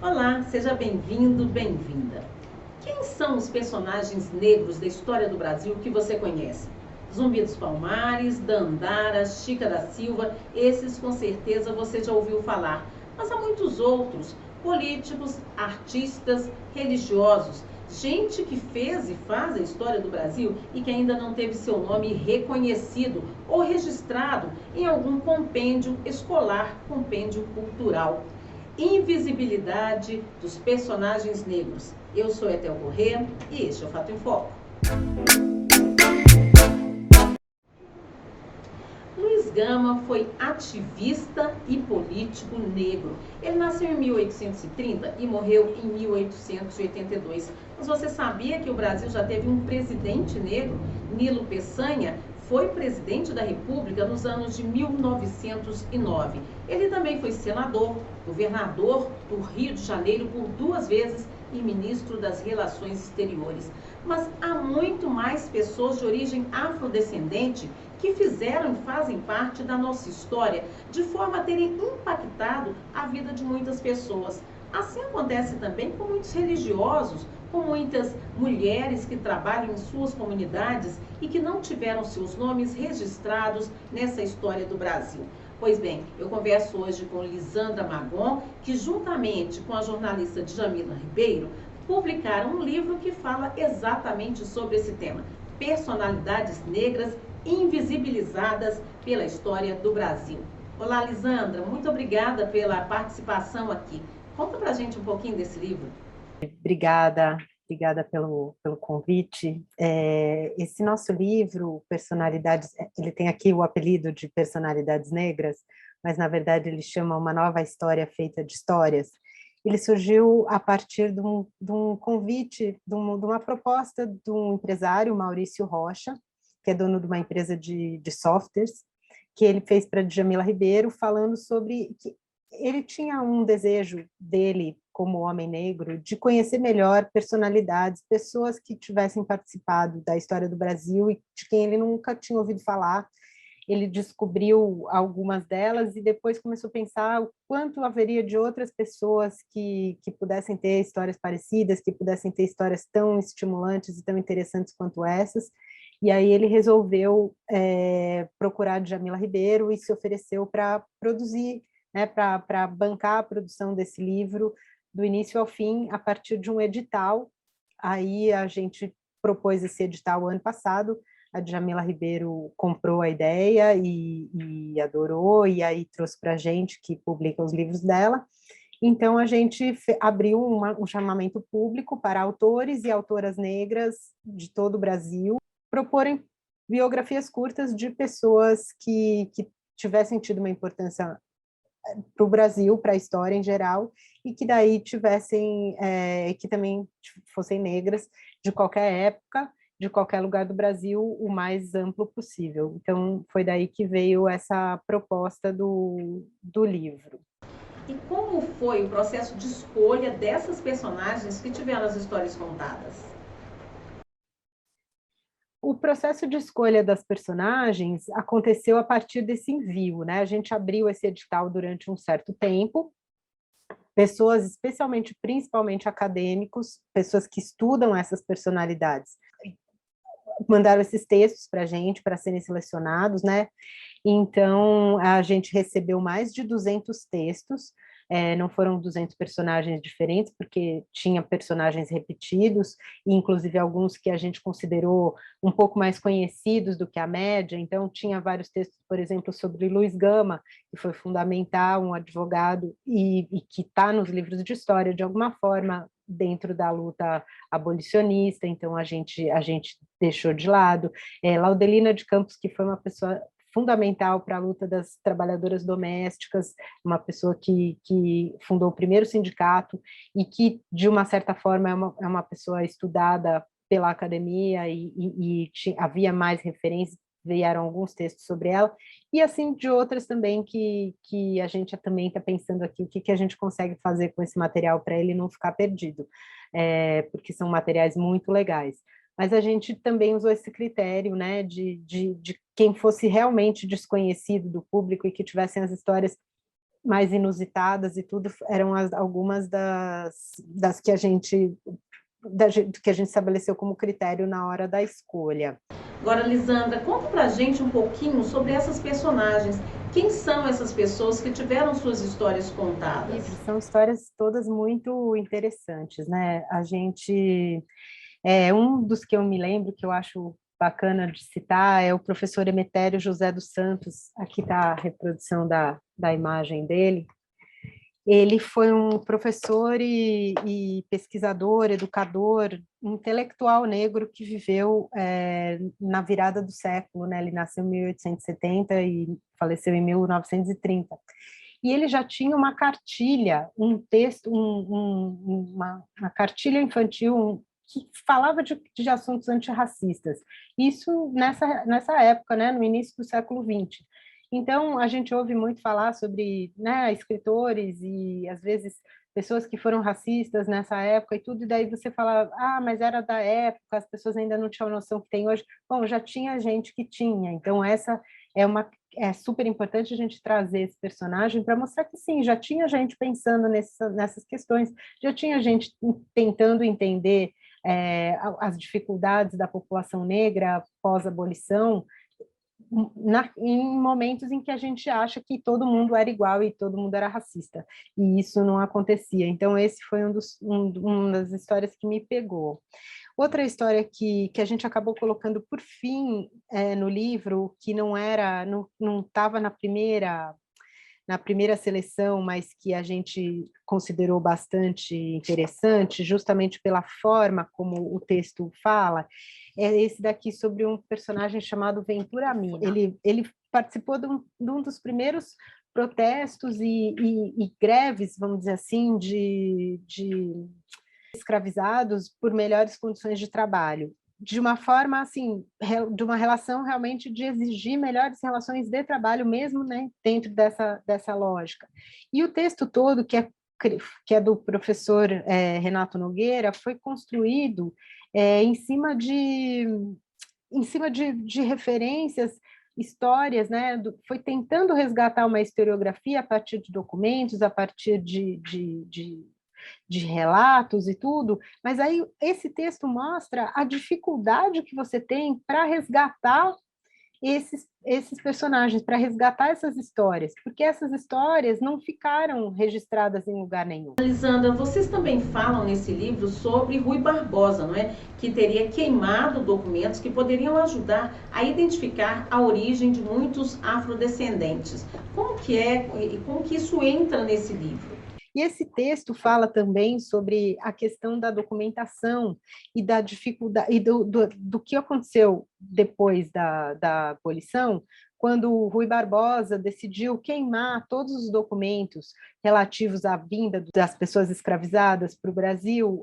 Olá, seja bem-vindo, bem-vinda. Quem são os personagens negros da história do Brasil que você conhece? Zumbi dos Palmares, Dandara, Chica da Silva, esses com certeza você já ouviu falar. Mas há muitos outros, políticos, artistas, religiosos, gente que fez e faz a história do Brasil e que ainda não teve seu nome reconhecido ou registrado em algum compêndio escolar, compêndio cultural. Invisibilidade dos personagens negros. Eu sou Etel Corrêa e este é o Fato em Foco. Luiz Gama foi ativista e político negro. Ele nasceu em 1830 e morreu em 1882. Mas você sabia que o Brasil já teve um presidente negro? Nilo Peçanha foi presidente da República nos anos de 1909. Ele também foi senador, governador do Rio de Janeiro por 2 vezes e ministro das Relações Exteriores. Mas há muito mais pessoas de origem afrodescendente que fizeram e fazem parte da nossa história de forma a terem impactado a vida de muitas pessoas. Assim acontece também com muitos religiosos, com muitas mulheres que trabalham em suas comunidades e que não tiveram seus nomes registrados nessa história do Brasil. Pois bem, eu converso hoje com Lisandra Magon, que juntamente com a jornalista Djamila Ribeiro, publicaram um livro que fala exatamente sobre esse tema: personalidades negras invisibilizadas pela história do Brasil. Olá, Lisandra, muito obrigada pela participação aqui. Conta pra gente um pouquinho desse livro. Obrigada pelo convite. Esse nosso livro, Personalidades, ele tem aqui o apelido de Personalidades Negras, mas na verdade ele chama Uma Nova História Feita de Histórias. Ele surgiu a partir de um convite, de uma proposta de um empresário, Maurício Rocha, que é dono de uma empresa de softwares, que ele fez para Djamila Ribeiro, falando sobre que ele tinha um desejo dele, como homem negro, de conhecer melhor personalidades, pessoas que tivessem participado da história do Brasil e de quem ele nunca tinha ouvido falar. Ele descobriu algumas delas e depois começou a pensar o quanto haveria de outras pessoas que pudessem ter histórias parecidas, que pudessem ter histórias tão estimulantes e tão interessantes quanto essas. E aí ele resolveu procurar a Djamila Ribeiro e se ofereceu para produzir, né, para bancar a produção desse livro do início ao fim, a partir de um edital. Aí a gente propôs esse edital ano passado, a Djamila Ribeiro comprou a ideia e adorou, e aí trouxe para a gente, que publica os livros dela. Então, a gente abriu um chamamento público para autores e autoras negras de todo o Brasil proporem biografias curtas de pessoas que tivessem tido uma importância para o Brasil, para a história em geral, e que daí tivessem, que também fossem negras de qualquer época, de qualquer lugar do Brasil, o mais amplo possível. Então, foi daí que veio essa proposta do livro. E como foi o processo de escolha dessas personagens que tiveram as histórias contadas? O processo de escolha das personagens aconteceu a partir desse envio, né? A gente abriu esse edital durante um certo tempo. Pessoas, especialmente, principalmente acadêmicos, pessoas que estudam essas personalidades, mandaram esses textos para a gente, para serem selecionados, né? Então, a gente recebeu mais de 200 textos, não foram 200 personagens diferentes, porque tinha personagens repetidos, e inclusive alguns que a gente considerou um pouco mais conhecidos do que a média. Então, tinha vários textos, por exemplo, sobre Luiz Gama, que foi fundamental, um advogado, e que está nos livros de história, de alguma forma, dentro da luta abolicionista, então a gente deixou de lado. Laudelina de Campos, que foi uma pessoa fundamental para a luta das trabalhadoras domésticas, uma pessoa que fundou o primeiro sindicato e que, de uma certa forma, é uma pessoa estudada pela academia havia mais referências, vieram alguns textos sobre ela, e assim de outras também que a gente também está pensando aqui, o que a gente consegue fazer com esse material para ele não ficar perdido, porque são materiais muito legais. Mas a gente também usou esse critério, né, de quem fosse realmente desconhecido do público e que tivessem as histórias mais inusitadas e tudo, eram algumas das que a gente estabeleceu como critério na hora da escolha. Agora, Lisandra, conta pra gente um pouquinho sobre essas personagens. Quem são essas pessoas que tiveram suas histórias contadas? São histórias todas muito interessantes, né? A gente... um dos que eu me lembro, que eu acho bacana de citar, é o professor Emetério José dos Santos. Aqui está a reprodução da imagem dele. Ele foi um professor e pesquisador, educador, intelectual negro que viveu na virada do século, né? Ele nasceu em 1870 e faleceu em 1930. E ele já tinha uma cartilha, um texto, uma cartilha infantil que falava de assuntos antirracistas. Isso nessa época, né? No início do século XX. Então, a gente ouve muito falar sobre, né, escritores e, às vezes, pessoas que foram racistas nessa época e tudo, e daí você fala, mas era da época, as pessoas ainda não tinham a noção que tem hoje. Bom, já tinha gente que tinha, então essa é super importante a gente trazer esse personagem para mostrar que, sim, já tinha gente pensando nessas questões, já tinha gente tentando entender as dificuldades da população negra pós-abolição, em momentos em que a gente acha que todo mundo era igual e todo mundo era racista, e isso não acontecia. Então, esse foi uma das histórias que me pegou. Outra história que a gente acabou colocando por fim no livro, que não estava na primeira seleção, mas que a gente considerou bastante interessante, justamente pela forma como o texto fala, é esse daqui sobre um personagem chamado Ventura Mina. Ele participou de um dos primeiros protestos e greves, vamos dizer assim, de escravizados por melhores condições de trabalho, de uma forma assim, de uma relação realmente de exigir melhores relações de trabalho mesmo, né, dentro dessa lógica. E o texto todo, que é do professor Renato Nogueira, foi construído em cima de referências, histórias, né? Foi tentando resgatar uma historiografia a partir de documentos, a partir de relatos e tudo, mas aí esse texto mostra a dificuldade que você tem para resgatar esses personagens, para resgatar essas histórias, porque essas histórias não ficaram registradas em lugar nenhum. Lisandra, vocês também falam nesse livro sobre Rui Barbosa, não é? Que teria queimado documentos que poderiam ajudar a identificar a origem de muitos afrodescendentes. Como que isso entra nesse livro? E esse texto fala também sobre a questão da documentação e da dificuldade e do que aconteceu depois da abolição, quando o Rui Barbosa decidiu queimar todos os documentos relativos à vinda das pessoas escravizadas para o Brasil,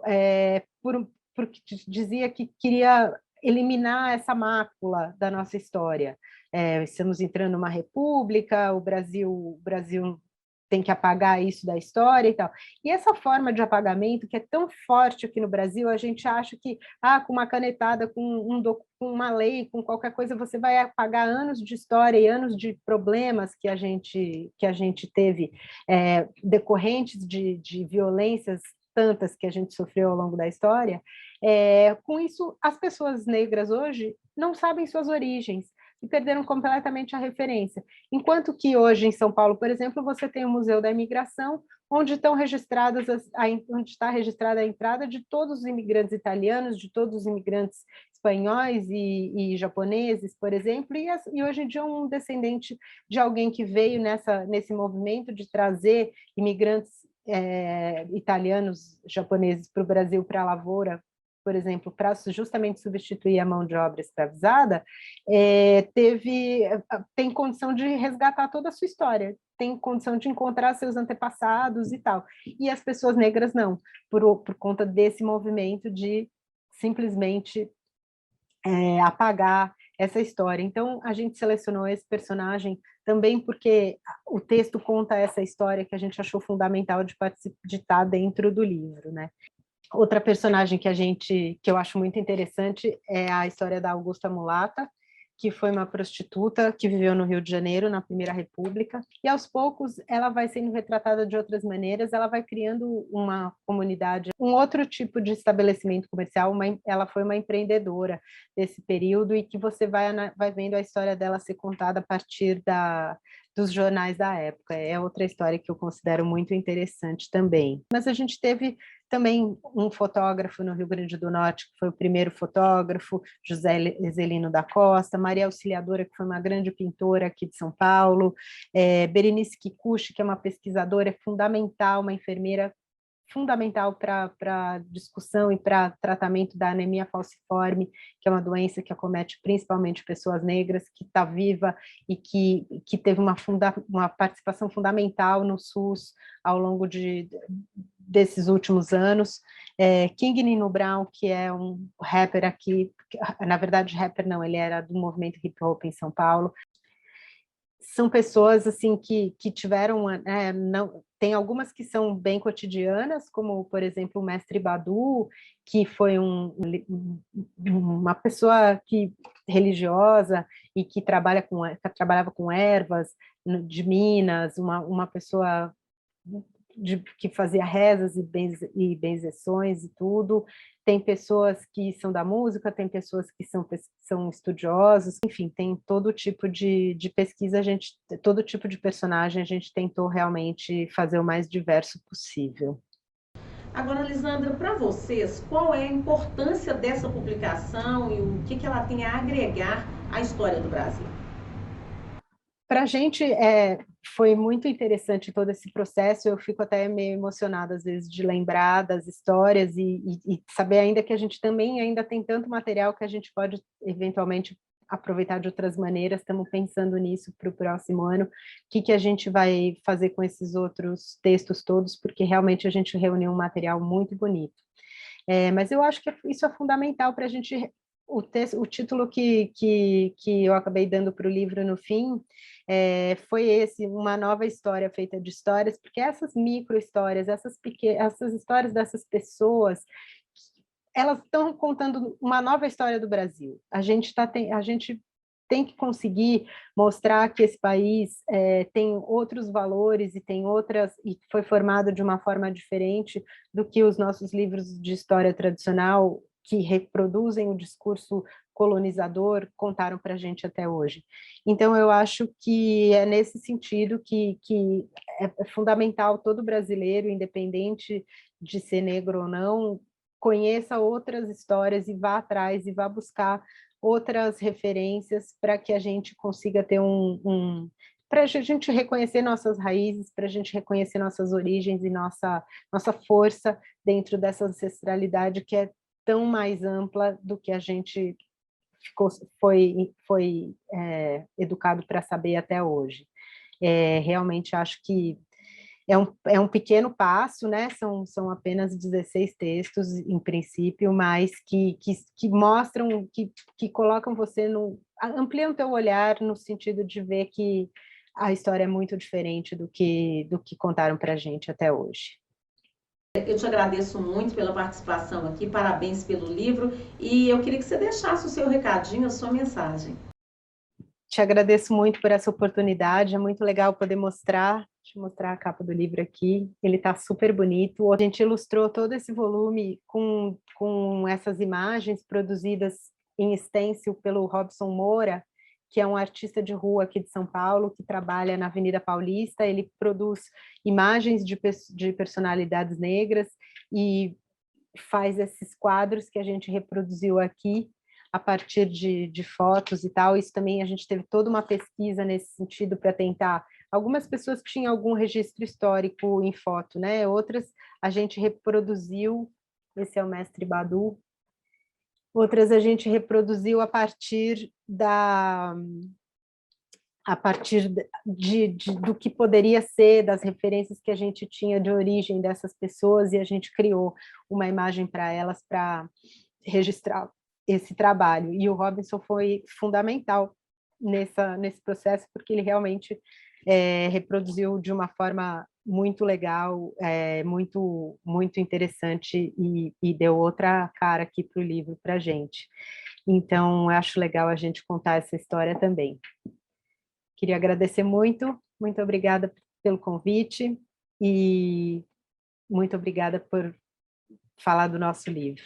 porque dizia que queria eliminar essa mácula da nossa história. Estamos entrando numa república, o Brasil tem que apagar isso da história e tal. E essa forma de apagamento, que é tão forte aqui no Brasil, a gente acha que com uma canetada, com uma lei, com qualquer coisa, você vai apagar anos de história e anos de problemas que a gente teve decorrentes de violências tantas que a gente sofreu ao longo da história. Com isso, as pessoas negras hoje não sabem suas origens e perderam completamente a referência. Enquanto que hoje em São Paulo, por exemplo, você tem o Museu da Imigração, onde está registrada a entrada de todos os imigrantes italianos, de todos os imigrantes espanhóis e japoneses, por exemplo, e hoje em dia um descendente de alguém que veio nesse movimento de trazer imigrantes italianos, japoneses para o Brasil, para a lavoura, por exemplo, para justamente substituir a mão de obra escravizada, tem condição de resgatar toda a sua história, tem condição de encontrar seus antepassados e tal. E as pessoas negras não, por conta desse movimento de simplesmente apagar essa história. Então, a gente selecionou esse personagem também porque o texto conta essa história que a gente achou fundamental de estar dentro do livro, né? Outra personagem que eu acho muito interessante é a história da Augusta Mulata, que foi uma prostituta que viveu no Rio de Janeiro, na Primeira República, e aos poucos ela vai sendo retratada de outras maneiras, ela vai criando uma comunidade, um outro tipo de estabelecimento comercial, ela foi uma empreendedora desse período, e que você vai vendo a história dela ser contada a partir dos jornais da época. É outra história que eu considero muito interessante também. Mas a gente teve também um fotógrafo no Rio Grande do Norte, que foi o primeiro fotógrafo, José Ezelino da Costa, Maria Auxiliadora, que foi uma grande pintora aqui de São Paulo, Berenice Kikuchi, que é uma pesquisadora fundamental, uma enfermeira fundamental para discussão e para tratamento da anemia falciforme, que é uma doença que acomete principalmente pessoas negras, que está viva e que teve uma participação fundamental no SUS ao longo desses últimos anos. King Nino Brown, que é um rapper aqui, na verdade rapper não, ele era do movimento hip hop em São Paulo. São pessoas assim que tiveram, não, tem algumas que são bem cotidianas, como, por exemplo, o Mestre Badu, que foi uma pessoa religiosa e que trabalhava com ervas de Minas, uma pessoa que fazia rezas e benzeções e tudo. Tem pessoas que são da música, tem pessoas que são estudiosos, enfim, tem todo tipo de pesquisa, todo tipo de personagem, a gente tentou realmente fazer o mais diverso possível. Agora, Lisandra, para vocês, qual é a importância dessa publicação e o que ela tem a agregar à história do Brasil? Para a gente foi muito interessante todo esse processo, eu fico até meio emocionada às vezes de lembrar das histórias e saber ainda que a gente também ainda tem tanto material que a gente pode eventualmente aproveitar de outras maneiras. Estamos pensando nisso para o próximo ano, o que a gente vai fazer com esses outros textos todos, porque realmente a gente reuniu um material muito bonito. Mas eu acho que isso é fundamental para a gente. O título que eu acabei dando para o livro no fim foi esse, uma nova história feita de histórias, porque essas micro-histórias, essas histórias dessas pessoas, elas estão contando uma nova história do Brasil. A gente tem que conseguir mostrar que esse país tem outros valores e foi formado de uma forma diferente do que os nossos livros de história tradicional, que reproduzem o discurso colonizador, contaram para a gente até hoje. Então, eu acho que é nesse sentido que é fundamental todo brasileiro, independente de ser negro ou não, conheça outras histórias e vá atrás e vá buscar outras referências para que a gente consiga ter para a gente reconhecer nossas raízes, para a gente reconhecer nossas origens e nossa força dentro dessa ancestralidade que é tão mais ampla do que a gente foi educado para saber até hoje. Realmente acho que é um pequeno passo, né? São apenas 16 textos, em princípio, mas que mostram, que colocam você ampliam o teu olhar no sentido de ver que a história é muito diferente do que contaram para a gente até hoje. Eu te agradeço muito pela participação aqui, parabéns pelo livro, e eu queria que você deixasse o seu recadinho, a sua mensagem. Te agradeço muito por essa oportunidade, é muito legal poder mostrar. Deixa eu mostrar a capa do livro aqui, ele está super bonito. A gente ilustrou todo esse volume com essas imagens produzidas em stencil pelo Robson Moura, que é um artista de rua aqui de São Paulo, que trabalha na Avenida Paulista. Ele produz imagens de personalidades negras e faz esses quadros que a gente reproduziu aqui, a partir de fotos e tal. Isso também, a gente teve toda uma pesquisa nesse sentido para tentar. Algumas pessoas que tinham algum registro histórico em foto, né? Outras a gente reproduziu, esse é o Mestre Badu. Outras a gente reproduziu a partir do que poderia ser, das referências que a gente tinha de origem dessas pessoas, e a gente criou uma imagem para elas para registrar esse trabalho. E o Robinson foi fundamental nesse processo, porque ele realmente reproduziu de uma forma muito legal, muito interessante e deu outra cara aqui para o livro para a gente. Então, eu acho legal a gente contar essa história também. Queria agradecer muito obrigada pelo convite e muito obrigada por falar do nosso livro.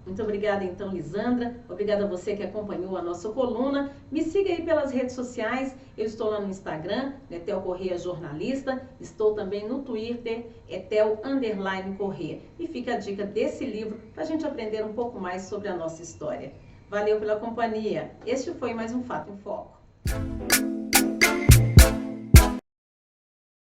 Muito obrigada, então, Lisandra. Obrigada a você que acompanhou a nossa coluna. Me siga aí pelas redes sociais. Eu estou lá no Instagram, Etel Corrêa Jornalista. Estou também no Twitter, Etel_Corrêa. E fica a dica desse livro para a gente aprender um pouco mais sobre a nossa história. Valeu pela companhia. Este foi mais um Fato em Foco.